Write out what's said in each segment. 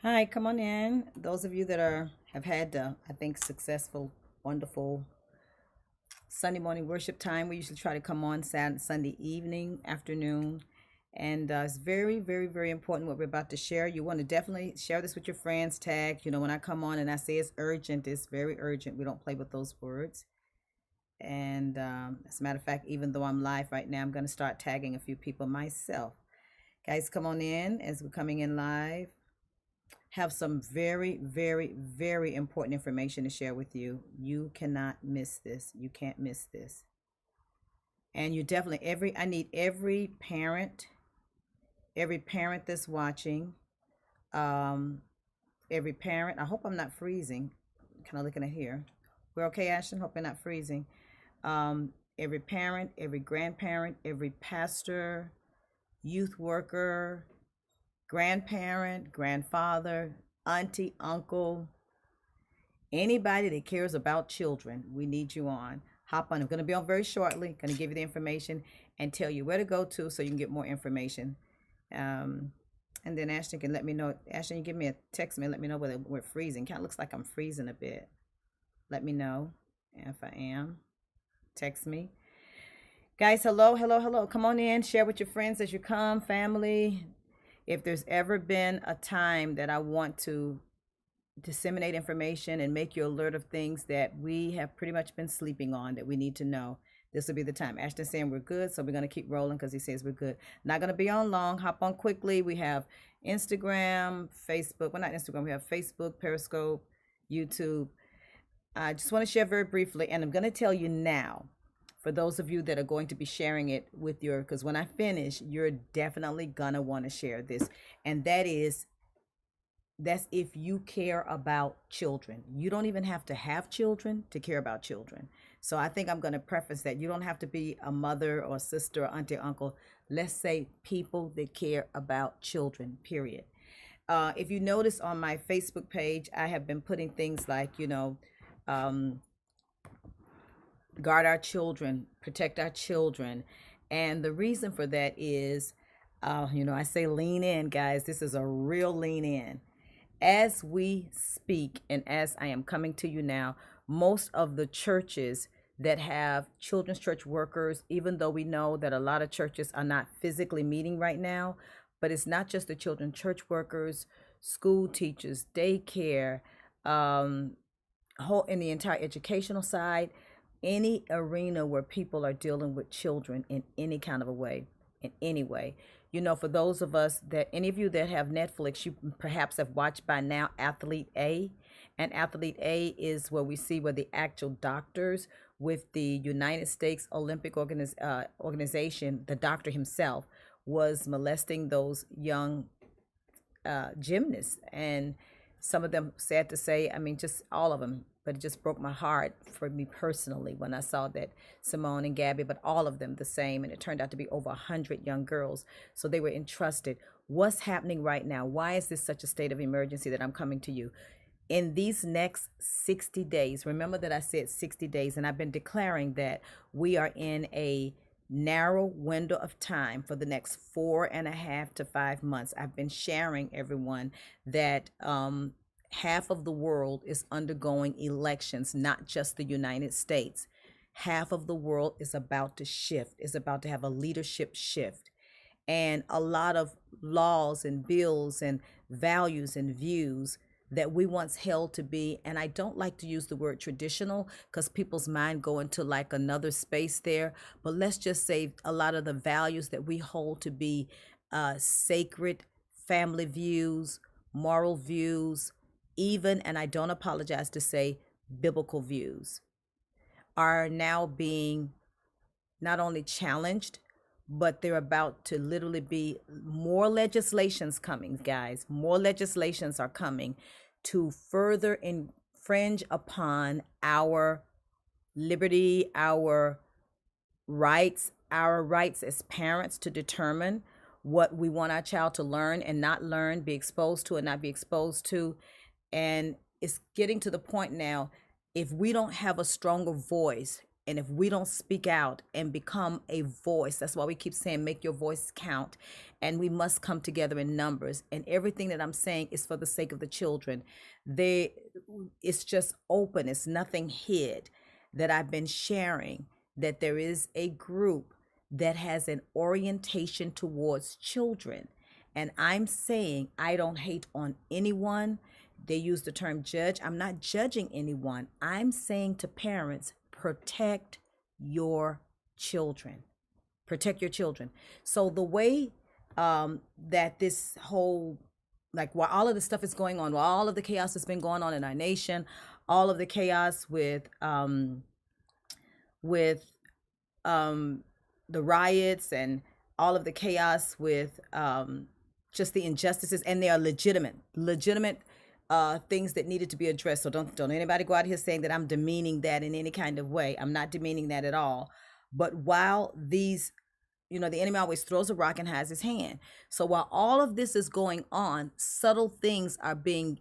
Hi, come on in. Those of you that have had, I think, successful, wonderful Sunday morning worship time. We usually try to come on Sunday evening, afternoon, and it's very, very, very important what we're about to share. You want to definitely share this with your friends. Tag. When I come on and I say it's urgent, it's very urgent. We don't play with those words. And as a matter of fact, even though I'm live right now, I'm going to start tagging a few people myself. Guys, come on in as we're coming in live. Have some very, very, very important information to share with you. You cannot miss this. You can't miss this. And you definitely I need every parent that's watching, um, every parent. I hope I'm not freezing. Kind of looking at here. We're okay, Ashton. Hope you're not freezing. Every parent, every grandparent, every pastor, youth worker, grandparent, grandfather, auntie, uncle, anybody that cares about children, we need you on. Hop on. I'm going to be on very shortly. Going to give you the information and tell you where to go to so you can get more information. And then Ashton can let me know. Ashton, you give me a text me. Let me know whether we're freezing. Kind of looks like I'm freezing a bit. Let me know if I am. Text me. Guys, hello, hello, hello. Come on in. Share with your friends as you come, family. If there's ever been a time that I want to disseminate information and make you alert of things that we have pretty much been sleeping on that we need to know, this will be the time. Ashton's saying we're good, so we're going to keep rolling because he says we're good. Not going to be on long. Hop on quickly. We have Instagram, Facebook. Well, not Instagram. We have Facebook, Periscope, YouTube. I just want to share very briefly, and I'm going to tell you now, for those of you that are going to be sharing it with because when I finish, you're definitely gonna want to share this. And that's if you care about children. You don't even have to have children to care about children. So I think I'm going to preface that you don't have to be a mother or sister or auntie or uncle. Let's say people that care about children, period. If you notice on my Facebook page, I have been putting things like, guard our children, protect our children. And the reason for that is, I say lean in, guys. This is a real lean in. As we speak, and as I am coming to you now, most of the churches that have children's church workers, even though we know that a lot of churches are not physically meeting right now, but it's not just the children's church workers, school teachers, daycare, whole in the entire educational side, any arena where people are dealing with children in any kind of a way, in any way. For those of us that, any of you that have Netflix, you perhaps have watched by now Athlete A. And Athlete A is where we see where the actual doctors with the United States Olympic Organization, the doctor himself, was molesting those young gymnasts. And some of them, sad to say, I mean, just all of them, but it just broke my heart for me personally when I saw that Simone and Gabby, but all of them the same. And it turned out to be over 100 young girls. So they were entrusted. What's happening right now? Why is this such a state of emergency that I'm coming to you? In these next 60 days, remember that I said 60 days, and I've been declaring that we are in a narrow window of time for the next 4.5 to 5 months. I've been sharing everyone that half of the world is undergoing elections, not just the United States. Half of the world is about to shift, is about to have a leadership shift. And a lot of laws and bills and values and views that we once held to be, and I don't like to use the word traditional because people's mind go into like another space there, but let's just say a lot of the values that we hold to be sacred family views, moral views, even, and I don't apologize to say, biblical views, are now being not only challenged, but they're about to literally be more legislations coming, guys. More legislations are coming to further infringe upon our liberty, our rights as parents to determine what we want our child to learn and not learn, be exposed to and not be exposed to. And it's getting to the point now, if we don't have a stronger voice And if we don't speak out and become a voice, that's why we keep saying, make your voice count. And we must come together in numbers. And everything that I'm saying is for the sake of the children. They, it's just open, it's nothing hid that I've been sharing, that there is a group that has an orientation towards children. And I'm saying I don't hate on anyone. They use the term judge. I'm not judging anyone. I'm saying to parents, protect your children. Protect your children. So the way that this whole, like while all of this stuff is going on, while all of the chaos has been going on in our nation, all of the chaos with the riots and all of the chaos with just the injustices, and they are legitimate things that needed to be addressed. So don't anybody go out here saying that I'm demeaning that in any kind of way. I'm not demeaning that at all. But while these, the enemy always throws a rock and has his hand. So while all of this is going on, subtle things are being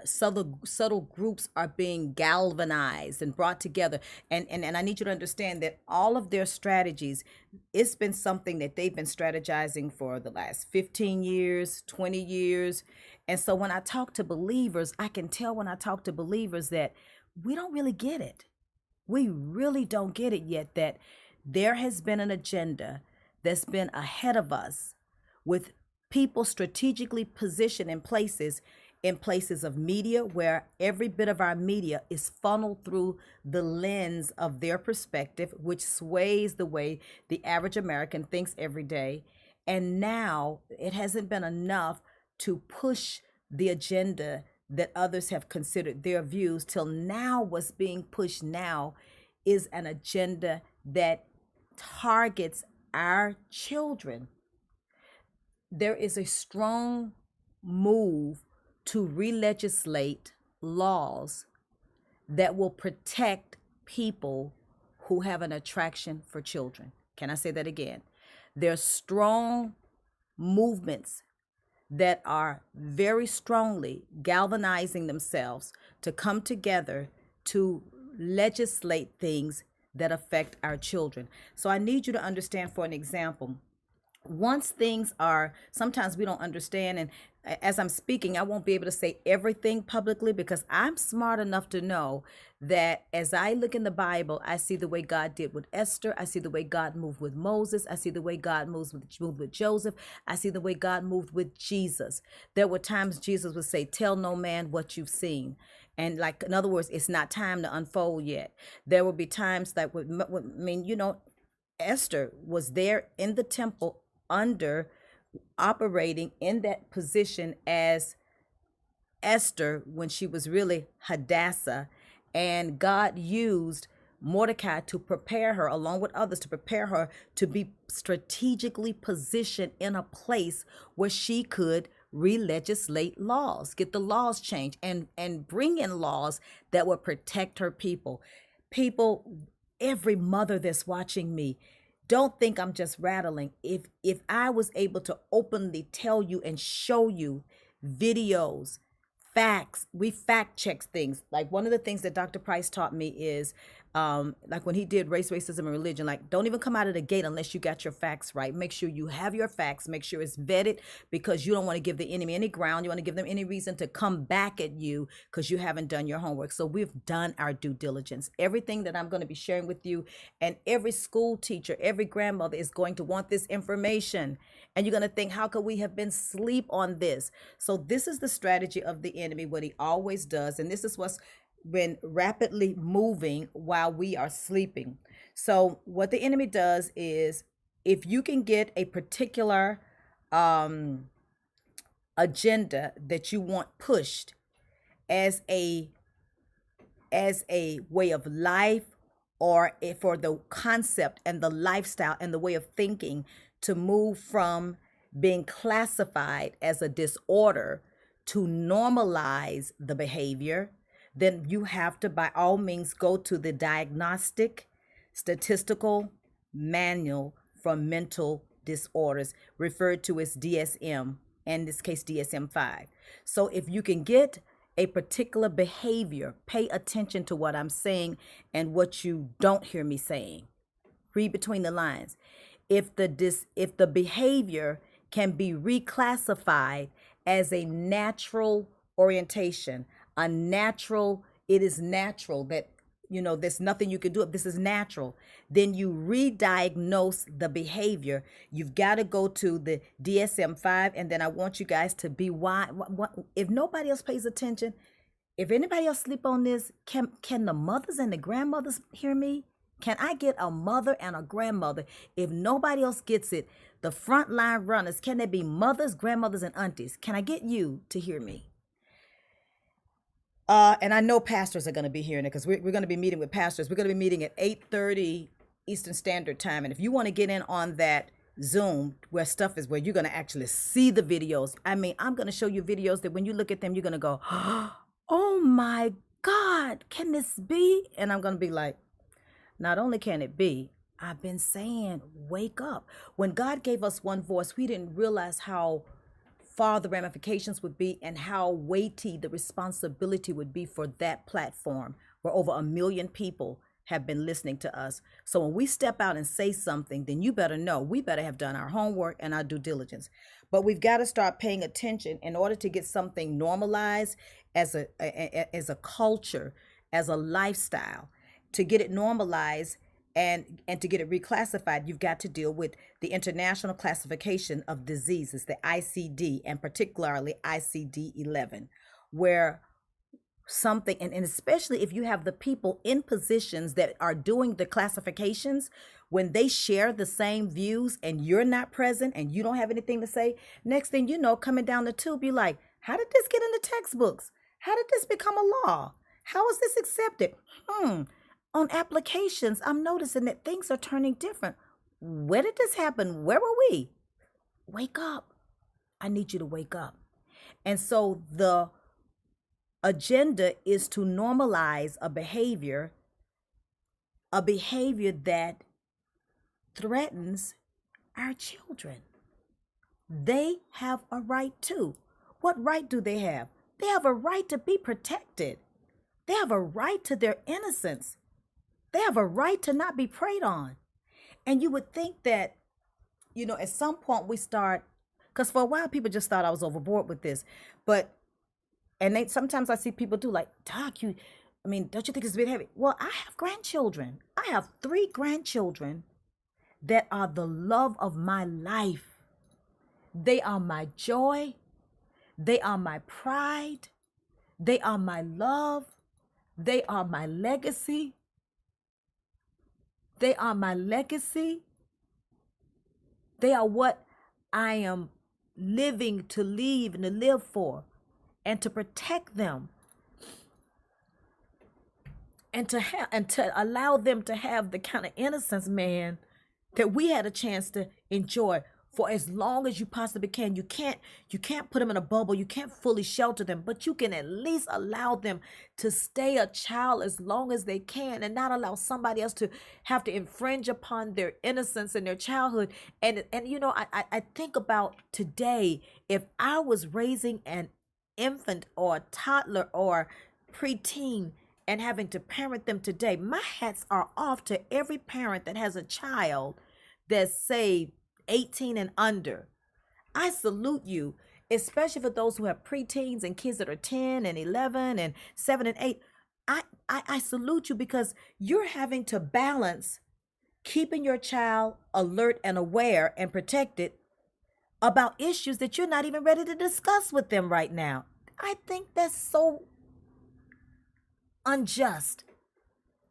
subtle groups are being galvanized and brought together. And I need you to understand that all of their strategies, it's been something that they've been strategizing for the last 15 years, 20 years. And so when I talk to believers, I can tell when I talk to believers that we don't really get it. We really don't get it yet, that there has been an agenda that's been ahead of us, with people strategically positioned in places of media, where every bit of our media is funneled through the lens of their perspective, which sways the way the average American thinks every day. And now it hasn't been enough to push the agenda that others have considered their views, till now what's being pushed now is an agenda that targets our children. There is a strong move to re-legislate laws that will protect people who have an attraction for children. Can I say that again? There's strong movements that are very strongly galvanizing themselves to come together to legislate things that affect our children. So I need you to understand, for an example, once things are, sometimes we don't understand, and as I'm speaking, I won't be able to say everything publicly, because I'm smart enough to know that as I look in the Bible, I see the way God did with Esther. I see the way God moved with Moses. I see the way God moved with Joseph. I see the way God moved with Jesus. There were times Jesus would say, tell no man what you've seen. And like, in other words, it's not time to unfold yet. There will be times that Esther was there in the temple operating in that position as Esther when she was really Hadassah, and God used Mordecai to prepare her, along with others, to prepare her to be strategically positioned in a place where she could re-legislate laws, get the laws changed, and bring in laws that would protect her people. Every mother that's watching me, don't think I'm just rattling. If I was able to openly tell you and show you videos, facts, we fact check things. Like, one of the things that Dr. Price taught me is, like when he did race, racism, and religion, like, don't even come out of the gate unless you got your facts right. Make sure you have your facts. Make sure it's vetted, because you don't want to give the enemy any ground. You want to give them any reason to come back at you because you haven't done your homework. So we've done our due diligence. Everything that I'm going to be sharing with you, and every school teacher, every grandmother is going to want this information. And you're going to think, how could we have been asleep on this? So this is the strategy of the enemy, what he always does. And this is what's been rapidly moving while we are sleeping. So what the enemy does is, if you can get a particular agenda that you want pushed as a way of life, or for the concept and the lifestyle and the way of thinking to move from being classified as a disorder to normalize the behavior, then you have to, by all means, go to the Diagnostic Statistical Manual for Mental Disorders, referred to as DSM, in this case DSM-5. So if you can get a particular behavior, pay attention to what I'm saying and what you don't hear me saying. Read between the lines. If the behavior can be reclassified as a natural orientation, a natural, it is natural that, there's nothing you can do. If this is natural, then you re-diagnose the behavior. You've got to go to the DSM-5, and then I want you guys to be why. If nobody else pays attention, if anybody else sleep on this, can the mothers and the grandmothers hear me? Can I get a mother and a grandmother? If nobody else gets it, the frontline runners, can there be mothers, grandmothers, and aunties? Can I get you to hear me? And I know pastors are going to be hearing it, because we're going to be meeting with pastors. We're going to be meeting at 8:30 Eastern Standard Time. And if you want to get in on that Zoom, where stuff is, where you're going to actually see the videos. I mean, I'm going to show you videos that when you look at them, you're going to go, oh my God, can this be? And I'm going to be like, not only can it be, I've been saying, wake up. When God gave us one voice, we didn't realize how far the ramifications would be and how weighty the responsibility would be for that platform where over 1 million people have been listening to us. So when we step out and say something, then you better know, we better have done our homework and our due diligence. But we've got to start paying attention in order to get something normalized as a culture, as a lifestyle. To get it normalized and to get it reclassified, you've got to deal with the International Classification of Diseases, the ICD, and particularly ICD-11, where something, and especially if you have the people in positions that are doing the classifications, when they share the same views and you're not present and you don't have anything to say, next thing you know, coming down the tube, you're like, how did this get in the textbooks? How did this become a law? How is this accepted? On applications, I'm noticing that things are turning different. Where did this happen? Where were we? Wake up. I need you to wake up. And so the agenda is to normalize a behavior that threatens our children. They have a right too. What right do they have? They have a right to be protected. They have a right to their innocence. They have a right to not be preyed on. And you would think that, at some point we start, because for a while people just thought I was overboard with this. And sometimes I see people do like, Doc, don't you think it's a bit heavy? Well, I have grandchildren. I have 3 grandchildren that are the love of my life. They are my joy. They are my pride. They are my love. They are my legacy. They are my legacy. They are what I am living to leave and to live for, and to protect them, and to allow them to have the kind of innocence, man, that we had a chance to enjoy for as long as you possibly can. You can't put them in a bubble. You can't fully shelter them, but you can at least allow them to stay a child as long as they can, and not allow somebody else to have to infringe upon their innocence and their childhood. And I think about today, if I was raising an infant or a toddler or preteen and having to parent them today, my hats are off to every parent that has a child that's, say, 18 and under. I salute you, especially for those who have preteens and kids that are 10 and 11 and 7 and 8. I salute you, because you're having to balance keeping your child alert and aware and protected about issues that you're not even ready to discuss with them right now. I think that's so unjust.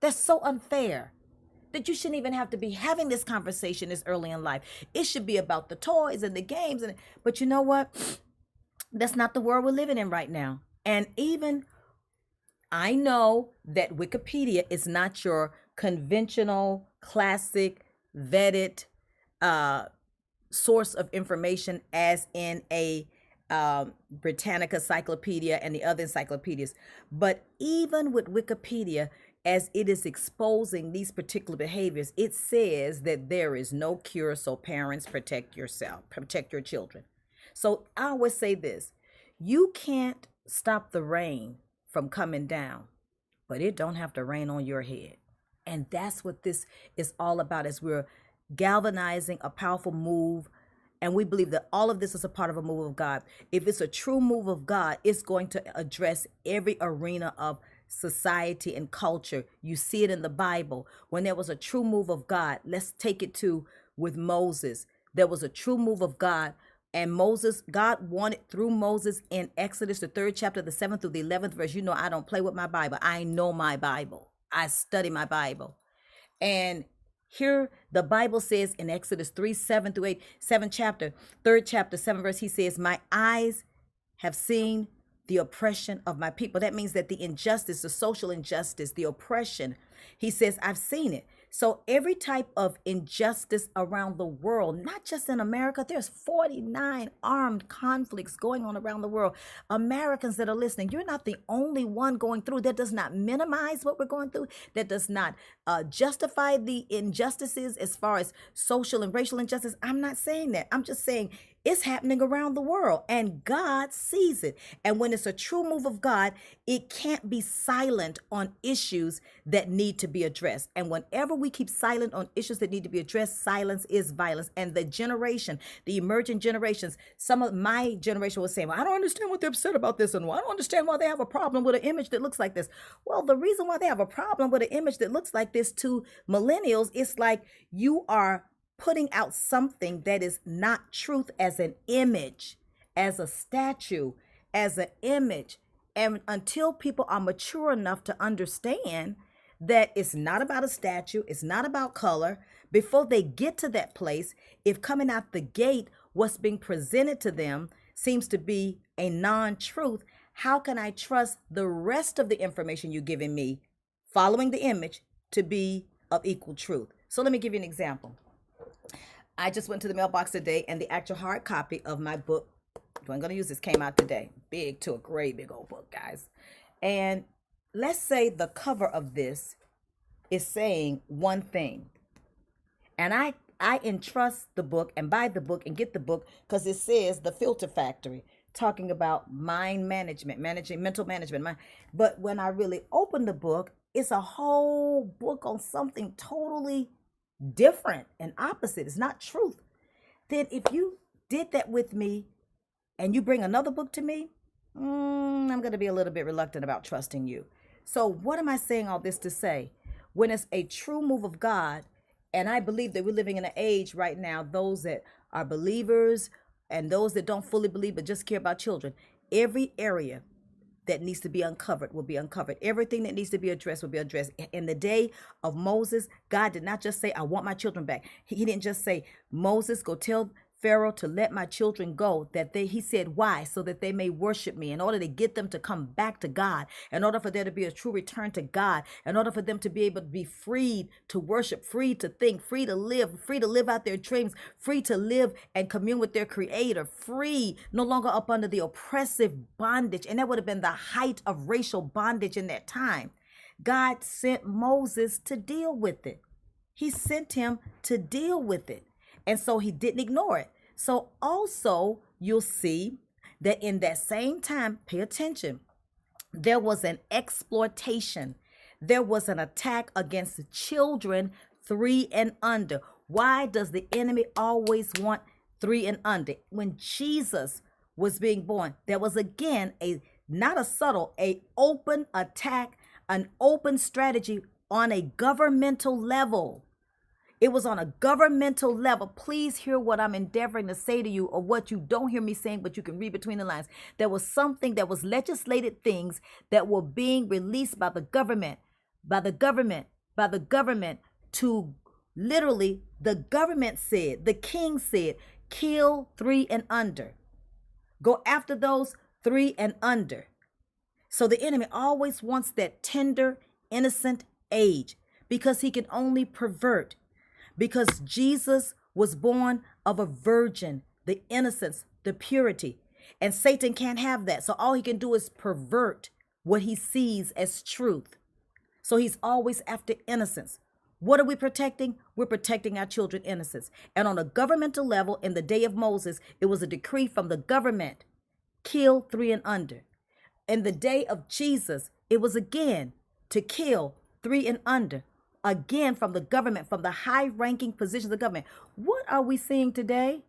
That's so unfair, that you shouldn't even have to be having this conversation this early in life. It should be about the toys and the games. But you know what? That's not the world we're living in right now. And even I know that Wikipedia is not your conventional, classic, vetted source of information, as in a Britannica Encyclopedia and the other encyclopedias. But even with Wikipedia, as it is exposing these particular behaviors, it says that there is no cure. So parents, protect yourself, protect your children. So I always say this: you can't stop the rain from coming down, but it don't have to rain on your head. And that's what this is all about, as we're galvanizing a powerful move. And we believe that all of this is a part of a move of God. If it's a true move of God, it's going to address every arena of society and culture. You see it in the Bible. When there was a true move of God, let's take it to with Moses. There was a true move of God. And Moses, God wanted through Moses in Exodus, the 3rd chapter, the 7th through the 11th verse. You know, I don't play with my Bible. I know my Bible. I study my Bible. And here the Bible says in Exodus 3, 7 through 8, 7th chapter, 3rd chapter, 7th verse, he says, my eyes have seen the oppression of my people. That means that the injustice, the social injustice, the oppression, he says, I've seen it. So every type of injustice around the world, not just in America, there's 49 armed conflicts going on around the world. Americans that are listening, you're not the only one going through. That does not minimize what we're going through. That does not justify the injustices as far as social and racial injustice. I'm not saying that. I'm just saying it's happening around the world, and God sees it. And when it's a true move of God, it can't be silent on issues that need to be addressed. And whenever we keep silent on issues that need to be addressed, silence is violence. And the generation, the emerging generations, some of my generation was saying, well, I don't understand what they're upset about this, and I don't understand why they have a problem with an image that looks like this. Well, the reason why they have a problem with an image that looks like this to millennials, it's like you are putting out something that is not truth as an image, as a statue, as an image. And until people are mature enough to understand that it's not about a statue, it's not about color, before they get to that place, if coming out the gate, what's being presented to them seems to be a non-truth, how can I trust the rest of the information you're giving me, following the image, to be of equal truth? So let me give you an example. I just went to the mailbox today, and the actual hard copy of my book, I'm going to use this, came out today. Big, to a great big old book, guys. And let's say the cover of this is saying one thing. And I entrust the book and buy the book and get the book because it says The Filter Factory, talking about mind management, managing mental management. But when I really open the book, it's a whole book on something totally different and opposite. It's not truth. Then if you did that with me and you bring another book to me, I'm going to be a little bit reluctant about trusting you. So what am I saying all this to say? When it's a true move of God, and I believe that we're living in an age right now, those that are believers and those that don't fully believe but just care about children, every area that needs to be uncovered will be uncovered. Everything that needs to be addressed will be addressed. In the day of Moses, God did not just say, I want my children back. He didn't just say, Moses, go tell Pharaoh to let my children go. He said, why? So that they may worship me, in order to get them to come back to God, in order for there to be a true return to God, in order for them to be able to be freed to worship, free to think, free to live out their dreams, free to live and commune with their creator, free, no longer up under the oppressive bondage. And that would have been the height of racial bondage in that time. God sent Moses to deal with it. He sent him to deal with it. And so he didn't ignore it. So also you'll see that in that same time, pay attention, there was an exploitation. There was an attack against children 3 and under. Why does the enemy always want 3 and under? When Jesus was being born, there was again not a subtle, a open attack, an open strategy on a governmental level. It was on a governmental level. Please hear what I'm endeavoring to say to you, or what you don't hear me saying, but you can read between the lines. There was something that was legislated things that were being released by the government, to literally, the government said, the king said, kill 3 and under. Go after those 3 and under. So the enemy always wants that tender, innocent age, because he can only pervert. Because Jesus was born of a virgin, the innocence, the purity. And Satan can't have that. So all he can do is pervert what he sees as truth. So he's always after innocence. What are we protecting? We're protecting our children's innocence. And on a governmental level, in the day of Moses, it was a decree from the government, kill 3 and under. In the day of Jesus, it was again to kill 3 and under. Again, from the government, from the high ranking positions of government. What are we seeing today?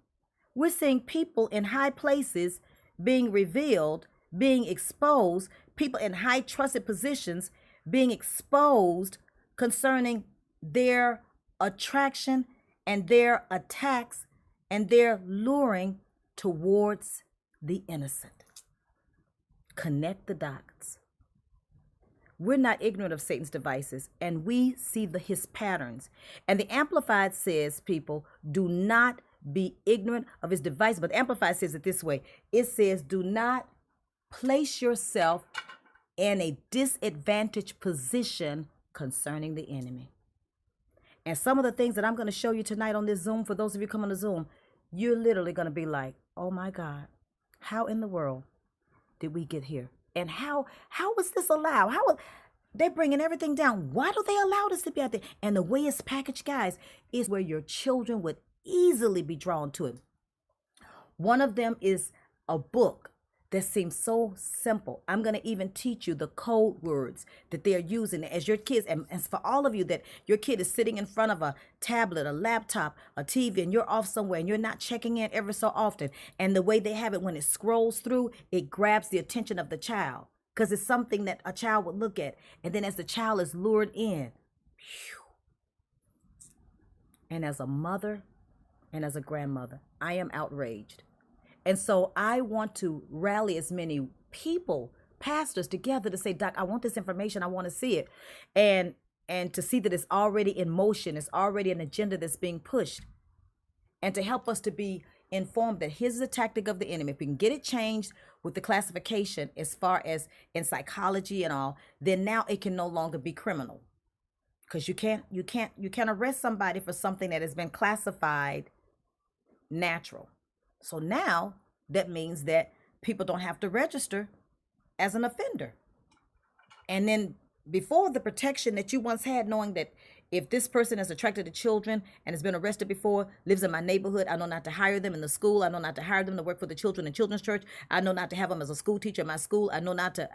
We're seeing people in high places being revealed, being exposed, people in high trusted positions being exposed concerning their attraction and their attacks and their luring towards the innocent. Connect the dots. We're not ignorant of Satan's devices, and we see his patterns. And the Amplified says, people, do not be ignorant of his device. But the Amplified says it this way. It says, do not place yourself in a disadvantaged position concerning the enemy. And some of the things that I'm going to show you tonight on this Zoom, for those of you coming to Zoom, you're literally going to be like, oh my God, how in the world did we get here? And how was this allowed? They're bringing everything down? Why do they allow this to be out there? And the way it's packaged, guys, is where your children would easily be drawn to it. One of them is a book that seems so simple. I'm going to even teach you the code words that they are using as your kids. And as for all of you that your kid is sitting in front of a tablet, a laptop, a TV, and you're off somewhere and you're not checking in ever so often. And the way they have it, when it scrolls through, it grabs the attention of the child because it's something that a child would look at. And then as the child is lured in, and as a mother and as a grandmother, I am outraged. And so I want to rally as many people, pastors, together to say, Doc, I want this information. I want to see it. And to see that it's already in motion. It's already an agenda that's being pushed. And to help us to be informed that here's the tactic of the enemy. If we can get it changed with the classification as far as in psychology and all, then now it can no longer be criminal. Because you can't arrest somebody for something that has been classified natural. So now that means that people don't have to register as an offender. And then before, the protection that you once had, knowing that if this person is attracted to children and has been arrested before, lives in my neighborhood, I know not to hire them in the school. I know not to hire them to work for the children in children's church. I know not to have them as a school teacher in my school. I know not to.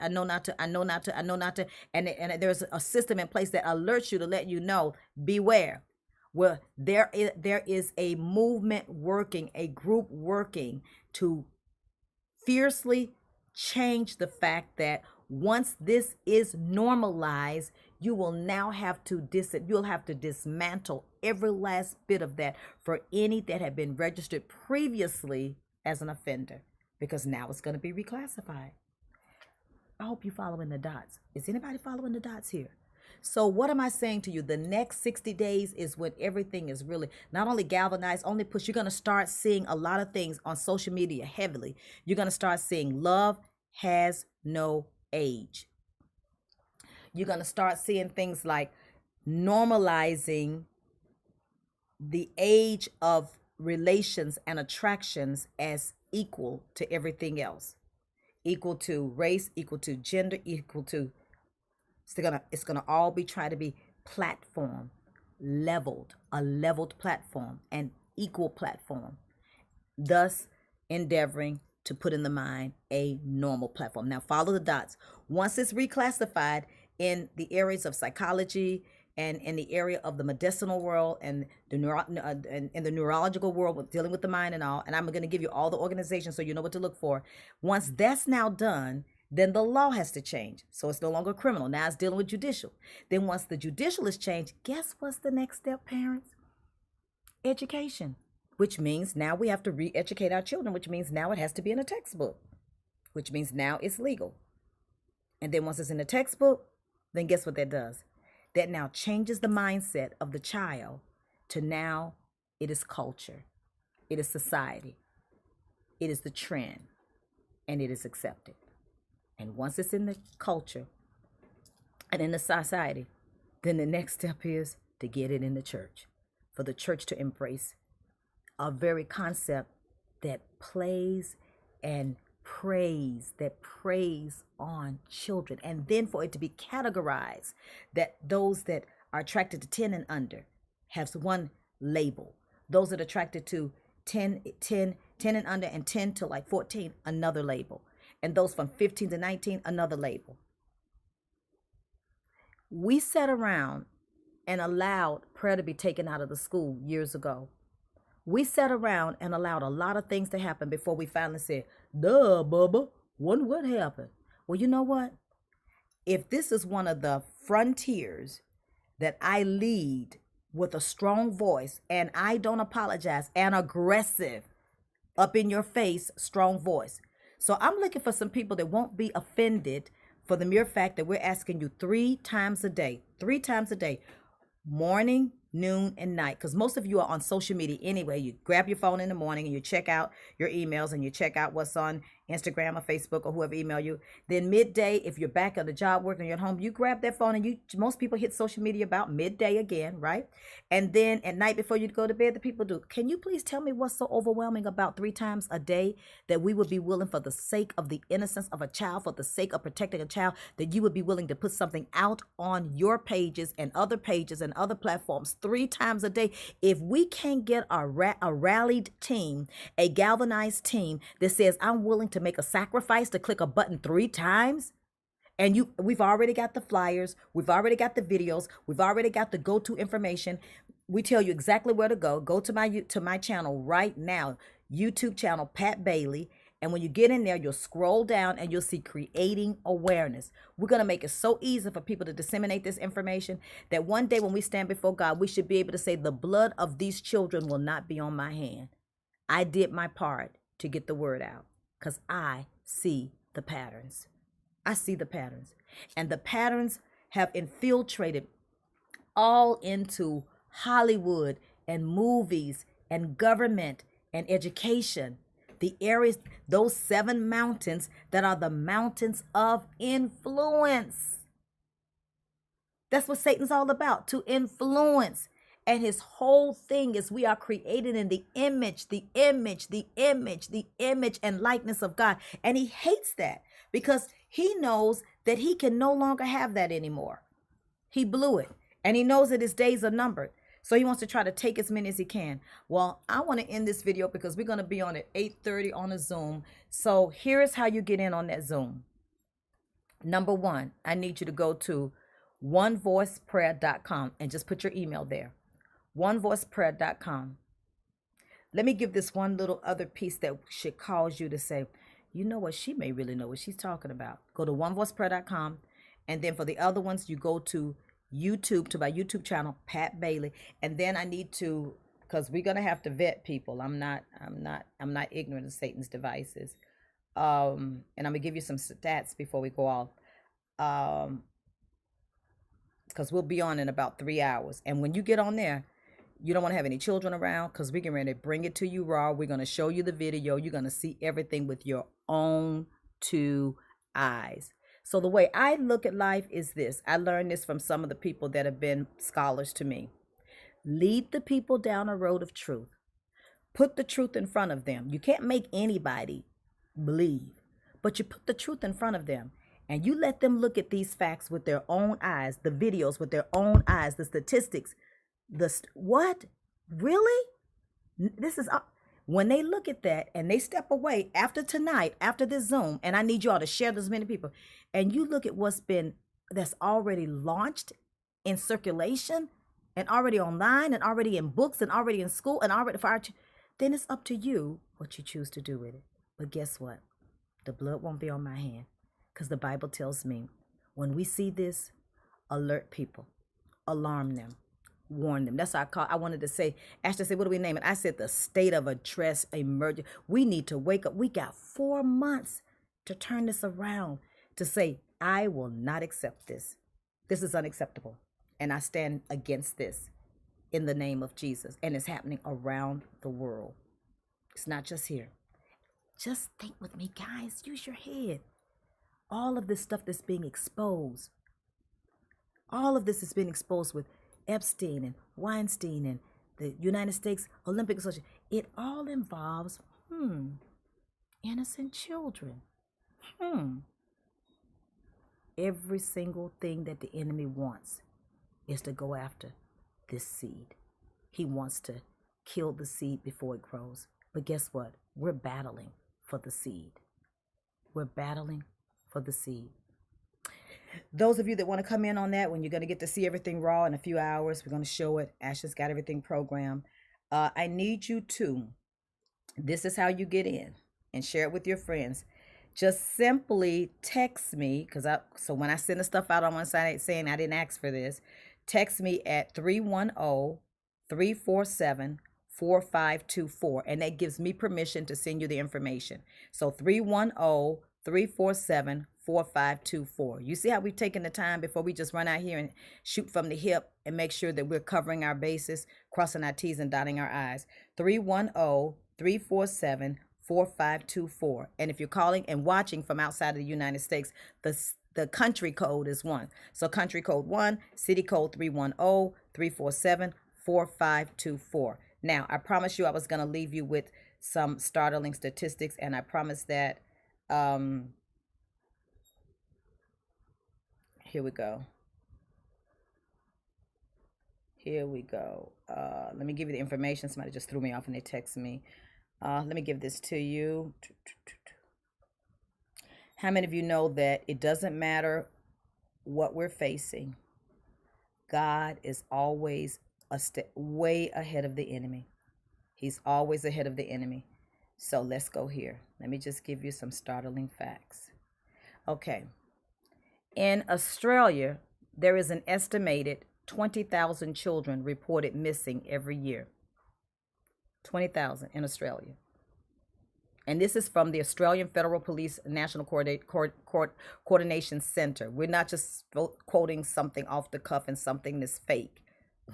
And there's a system in place that alerts you to let you know, beware. Well, there is a movement working, a group working to fiercely change the fact that once this is normalized, you will now have to dismantle every last bit of that for any that had been registered previously as an offender, because now it's going to be reclassified. I hope you're following the dots. Is anybody following the dots here? So what am I saying to you? The next 60 days is when everything is really not only galvanized, only push. You're going to start seeing a lot of things on social media heavily. You're going to start seeing love has no age. You're going to start seeing things like normalizing the age of relations and attractions as equal to everything else. Equal to race, equal to gender, equal to... It's gonna all be trying to be platform, a leveled platform, an equal platform, thus endeavoring to put in the mind a normal platform. Now follow the dots. Once it's reclassified in the areas of psychology and in the area of the medicinal world and the in the neurological world with dealing with the mind and all, and I'm going to give you all the organizations so you know what to look for. Once that's now done, then the law has to change. So it's no longer criminal. Now it's dealing with judicial. Then once the judicial is changed, guess what's the next step, parents? Education, which means now we have to re-educate our children, which means now it has to be in a textbook, which means now it's legal. And then once it's in the textbook, then guess what that does? That now changes the mindset of the child to now it is culture, it is society, it is the trend, and it is accepted. And once it's in the culture and in the society, then the next step is to get it in the church, for the church to embrace a very concept that plays and praise on children. And then for it to be categorized that those that are attracted to 10 and under has one label. Those that are attracted to 10 and under and 10 to like 14, another label. And those from 15 to 19, another label. We sat around and allowed prayer to be taken out of the school years ago. We sat around and allowed a lot of things to happen before we finally said, duh, Bubba, what happened? Well, you know what? If this is one of the frontiers that I lead with a strong voice and I don't apologize, and aggressive, up in your face, strong voice. So I'm looking for some people that won't be offended for the mere fact that we're asking you 3 times a day, morning, noon, and night. Because most of you are on social media anyway. You grab your phone in the morning and you check out your emails and you check out what's on Instagram or Facebook or whoever email you. Then midday, if you're back at the job working, you're at home, you grab that phone and most people hit social media about midday again, right? And then at night before you go to bed, the people do. Can you please tell me what's so overwhelming about 3 times a day that we would be willing, for the sake of the innocence of a child, for the sake of protecting a child, that you would be willing to put something out on your pages and other platforms 3 times a day? If we can't get a rallied team, a galvanized team that says, I'm willing to make a sacrifice to click a button 3 times, and we've already got the flyers, we've already got the videos, we've already got the go-to information. We tell you exactly where to go. Go to my channel right now, YouTube channel, Pat Bailey. And when you get in there, you'll scroll down and you'll see creating awareness. We're going to make it so easy for people to disseminate this information that one day when we stand before God, we should be able to say, the blood of these children will not be on my hand. I did my part to get the word out because I see the patterns. I see the patterns. And the patterns have infiltrated all into Hollywood and movies and government and education. The areas, those 7 mountains that are the mountains of influence. That's what Satan's all about, to influence. And his whole thing is we are created in the image and likeness of God. And he hates that because he knows that he can no longer have that anymore. He blew it. And he knows that his days are numbered. So he wants to try to take as many as he can. Well, I want to end this video because we're going to be on at 8:30 on a Zoom. So here's how you get in on that Zoom. Number 1, I need you to go to onevoiceprayer.com and just put your email there. onevoiceprayer.com. Let me give this one little other piece that should cause you to say, you know what, she may really know what she's talking about. Go to onevoiceprayer.com. And then for the other ones, you go to YouTube, to my YouTube channel, Pat Bailey. And then I need to, because we're gonna have to vet people. I'm not ignorant of Satan's devices. And I'm gonna give you some stats before we go off. Because we'll be on in about 3 hours. And when you get on there, you don't want to have any children around because we're getting ready to bring it to you raw. We're going to show you the video. You're going to see everything with your own 2 eyes. So the way I look at life is this. I learned this from some of the people that have been scholars to me. Lead the people down a road of truth. Put the truth in front of them. You can't make anybody believe, but you put the truth in front of them. And you let them look at these facts with their own eyes, the videos with their own eyes, the statistics. What? Really? This is when they look at that and they step away after tonight, after this Zoom, and I need you all to share this many people, and you look at that's already launched in circulation and already online and already in books and already in school and already then it's up to you what you choose to do with it. But guess what? The blood won't be on my hand. Because the Bible tells me when we see this, alert people, alarm them, warn them. That's what I wanted to say. Ashley said, what do we name it? I said the state of address emergency. We need to wake up. We got 4 months to turn this around, to say, I will not accept this. This is unacceptable. And I stand against this in the name of Jesus. And it's happening around the world. It's not just here. Just think with me, guys. Use your head. All of this stuff that's being exposed. All of this is being exposed with Epstein and Weinstein and the United States Olympic Association. It all involves, innocent children. Every single thing that the enemy wants is to go after this seed. He wants to kill the seed before it grows. But guess what? We're battling for the seed. We're battling for the seed. Those of you that want to come in on that, when you're going to get to see everything raw in a few hours, we're going to show it. Ashley's got everything programmed. I need you to, this is how you get in and share it with your friends. Just simply text me, so when I send the stuff out on one side saying I didn't ask for this, text me at 310-347-4524, and that gives me permission to send you the information. So 310-347-4524. You see how we've taken the time before we just run out here and shoot from the hip and make sure that we're covering our bases, crossing our T's and dotting our I's. 310-347-4524. And if you're calling and watching from outside of the United States, the country code is 1. So country code 1, city code 310-347-4524. Now, I promised you I was going to leave you with some startling statistics, and I promise that here we go. Here we go. Let me give you the information. Somebody just threw me off and they text me. Let me give this to you. How many of you know that it doesn't matter what we're facing? God is always a step way ahead of the enemy. He's always ahead of the enemy. So let's go here. Let me just give you some startling facts. Okay. In Australia, there is an estimated 20,000 children reported missing every year. 20,000 in Australia. And this is from the Australian Federal Police National Coordination Center. We're not just quoting something off the cuff and something that's fake.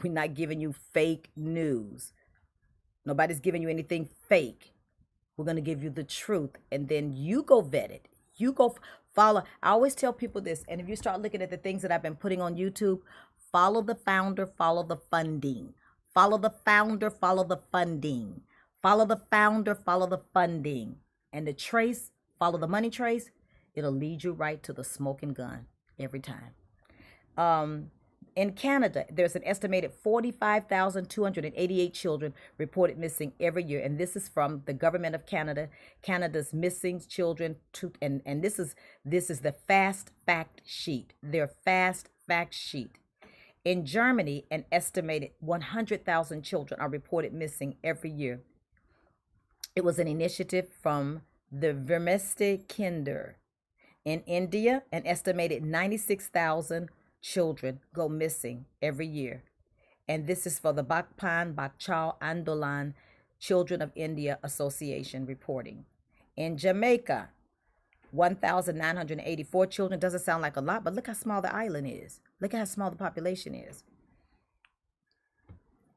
We're not giving you fake news. Nobody's giving you anything fake. We're going to give you the truth, and then you go vet it. You go follow. I always tell people this, and if you start looking at the things that I've been putting on YouTube, follow the founder, follow the funding. Follow the founder, follow the funding. Follow the founder, follow the funding. And the trace, follow the money trace, it'll lead you right to the smoking gun every time. In Canada, there's an estimated 45,288 children reported missing every year. And this is from the Government of Canada, Canada's missing children. And this is the fast fact sheet, their fast fact sheet. In Germany, an estimated 100,000 children are reported missing every year. It was an initiative from the Vermeste Kinder. In India, an estimated 96,000 children go missing every year. And this is for the Bachpan Bachchao Andolan Children of India Association reporting. In Jamaica, 1,984 children. Doesn't sound like a lot, but look how small the island is. Look at how small the population is.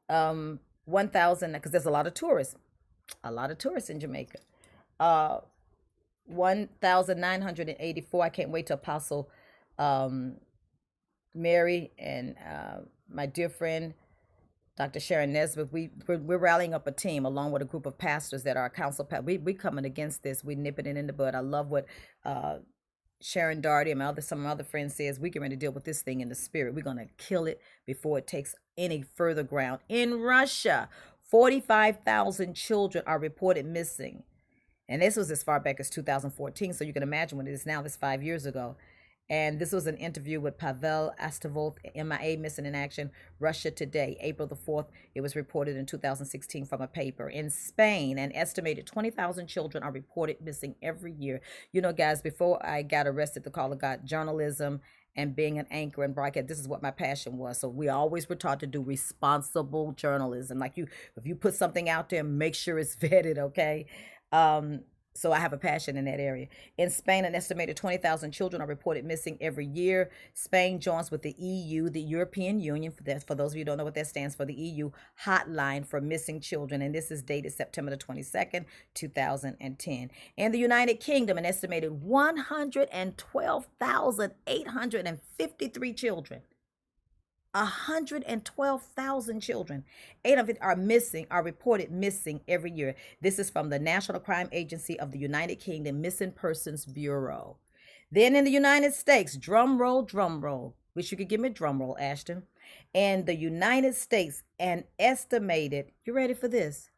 1,000, because there's a lot of tourists. A lot of tourists in Jamaica. 1,984. I can't wait till Apostle Mary and my dear friend Dr. Sharon Nesbitt, we're rallying up a team along with a group of pastors that are council. We coming against this. We nipping it in the bud. I love what Sharon Darty and some of my other friends says. We can ready to deal with this thing in the spirit. We're gonna kill it before it takes any further ground. In Russia, 45,000 children are reported missing, and this was as far back as 2014. So you can imagine what it is now. This 5 years ago. And this was an interview with Pavel Astavold, MIA, Missing in Action, Russia Today, April the 4th. It was reported in 2016 from a paper. In Spain, an estimated 20,000 children are reported missing every year. You know, guys, before I got arrested, the call of God, journalism and being an anchor and broadcast, this is what my passion was. So we always were taught to do responsible journalism. Like if you put something out there, make sure it's vetted, okay? So I have a passion in that area. In Spain, an estimated 20,000 children are reported missing every year. Spain joins with the EU, the European Union, for those of you who don't know what that stands for, the EU hotline for missing children. And this is dated September the 22nd, 2010. In the United Kingdom, an estimated 112,853 children. 112,000 children. 8 of it are reported missing every year. This is from the National Crime Agency of the United Kingdom Missing Persons Bureau. Then in the United States, drum roll. Wish you could give me a drum roll, Ashton. In the United States, an estimated, you ready for this?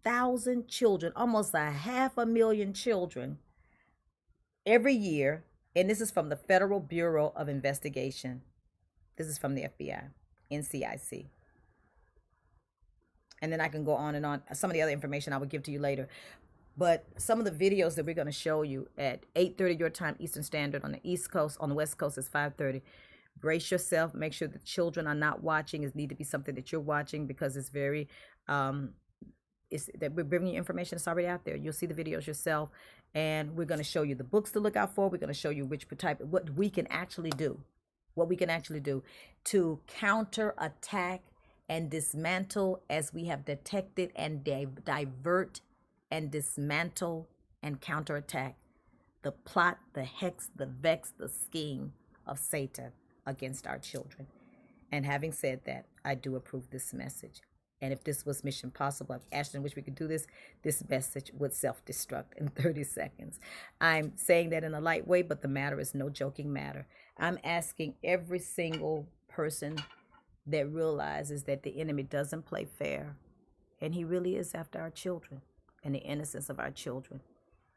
100,000 children, almost a 500,000 children every year. And this is from the Federal Bureau of Investigation. This is from the FBI, NCIC. And then I can go on and on. Some of the other information I will give to you later. But some of the videos that we're going to show you at 8:30 your time, Eastern Standard, on the East Coast. On the West Coast, it's 5:30. Brace yourself. Make sure the children are not watching. It need to be something that you're watching, because it's very, it's that we're bringing you information that's already out there. You'll see the videos yourself. And we're going to show you the books to look out for. We're going to show you which type, what we can actually do. What we can actually do to counterattack and dismantle, as we have detected, and divert and dismantle and counterattack the plot, the hex, the vex, the scheme of Satan against our children. And having said that, I do approve this message. And if this was Mission Possible, if Ashton wished we could do this, this message would self-destruct in 30 seconds. I'm saying that in a light way, but the matter is no joking matter. I'm asking every single person that realizes that the enemy doesn't play fair, and he really is after our children and the innocence of our children.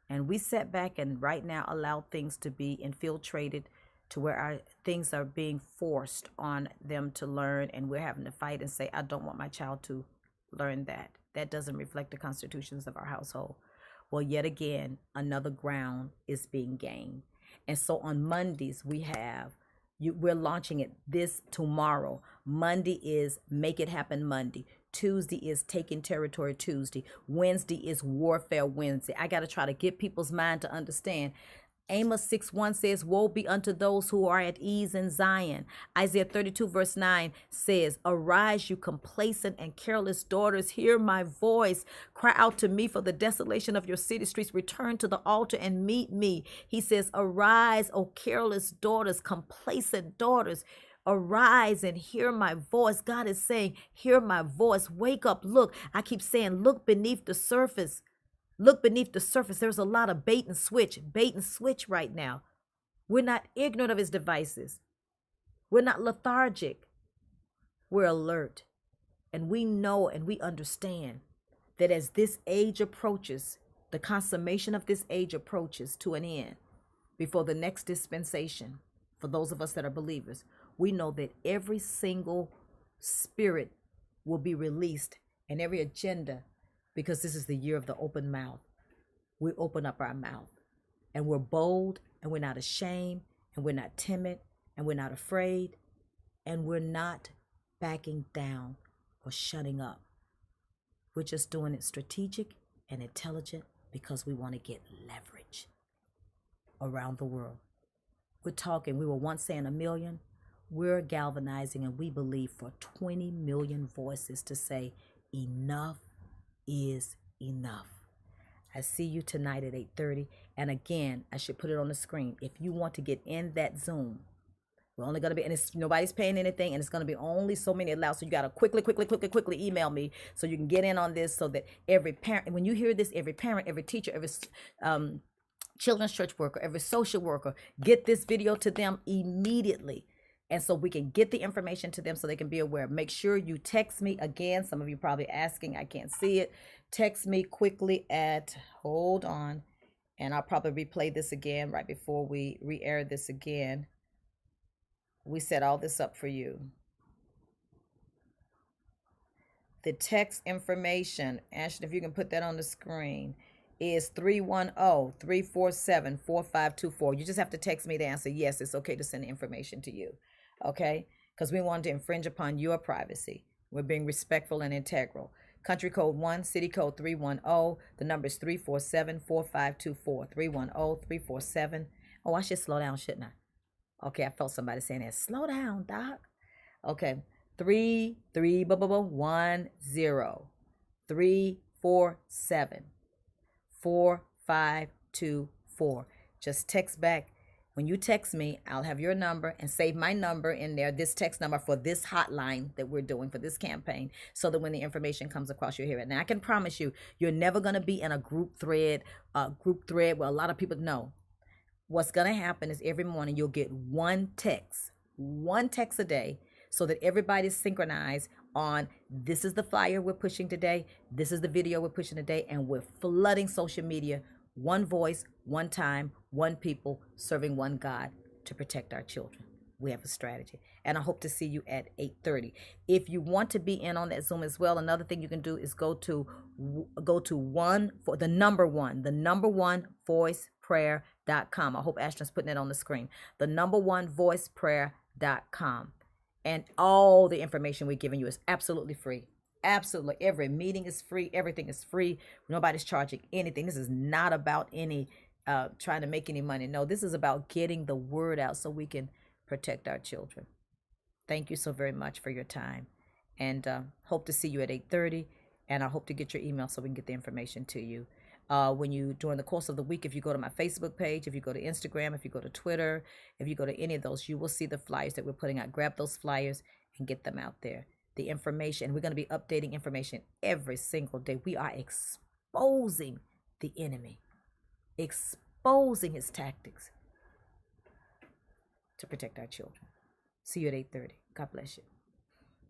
And we sit back and right now allow things to be infiltrated to where our things are being forced on them to learn, and we're having to fight and say, I don't want my child to learn that. That doesn't reflect the constitutions of our household. Well, yet again, another ground is being gained. And so on Mondays, we're launching it this tomorrow. Monday is Make It Happen Monday. Tuesday is Taking Territory Tuesday. Wednesday is Warfare Wednesday. I got to try to get people's mind to understand. Amos 6:1 says, woe be unto those who are at ease in Zion. Isaiah 32 verse 9 says, arise, you complacent and careless daughters, hear my voice. Cry out to me for the desolation of your city streets. Return to the altar and meet me. He says, arise, O careless daughters, complacent daughters. Arise and hear my voice. God is saying, hear my voice. Wake up. Look, I keep saying, look beneath the surface. Look beneath the surface. There's a lot of bait and switch right now. We're not ignorant of his devices. We're not lethargic. We're alert. And we know and we understand that as this age approaches, the consummation of this age approaches to an end, before the next dispensation, for those of us that are believers, we know that every single spirit will be released, and every agenda, because this is the year of the open mouth. We open up our mouth, and we're bold, and we're not ashamed, and we're not timid, and we're not afraid, and we're not backing down or shutting up. We're just doing it strategic and intelligent, because we want to get leverage around the world. We're talking, we were once saying 1 million. We're galvanizing, and we believe for 20 million voices to say enough is enough. I see you tonight at 8:30. And again, I should put it on the screen. If you want to get in that Zoom, we're only going to be, and it's nobody's paying anything, and it's going to be only so many allowed. So you got to quickly email me so you can get in on this, so that every parent, when you hear this, every parent, every teacher, every children's church worker, every social worker, get this video to them immediately. And so we can get the information to them so they can be aware. Make sure you text me again. Some of you probably asking, I can't see it. Text me quickly at, hold on, and I'll probably replay this again right before we re-air this again. We set all this up for you. The text information, Ashton, if you can put that on the screen, is 310-347-4524. You just have to text me to answer yes, it's okay to send the information to you. Okay? Because we want to infringe upon your privacy. We're being respectful and integral. Country code 1, city code 310. The number is 347-4524. 310-347. Oh, I should slow down, shouldn't I? Okay, I felt somebody saying that. Slow down, doc. Okay. 310 347 4524. Just text back. When you text me, I'll have your number, and save my number in there, this text number for this hotline that we're doing for this campaign, so that when the information comes across, you'll hear it. Now, I can promise you, you're never going to be in a group thread where a lot of people know. What's going to happen is every morning you'll get one text a day, so that everybody's synchronized on this is the flyer we're pushing today, this is the video we're pushing today, and we're flooding social media. One voice, one time, one people, serving one God to protect our children. We have a strategy. And I hope to see you at 8:30. If you want to be in on that Zoom as well, another thing you can do is go to one for the number one voiceprayer.com. I hope Ashton's putting it on the screen. The number one voiceprayer.com. And all the information we're giving you is absolutely free. Absolutely. Every meeting is free. Everything is free. Nobody's charging anything. This is not about any trying to make any money. No, this is about getting the word out so we can protect our children. Thank you so very much for your time. And hope to see you at 8:30. And I hope to get your email so we can get the information to you. During the course of the week, if you go to my Facebook page, if you go to Instagram, if you go to Twitter, if you go to any of those, you will see the flyers that we're putting out. Grab those flyers and get them out there. The information, we're going to be updating information every single day. We are exposing the enemy, exposing his tactics to protect our children. See you at 8:30. God bless you.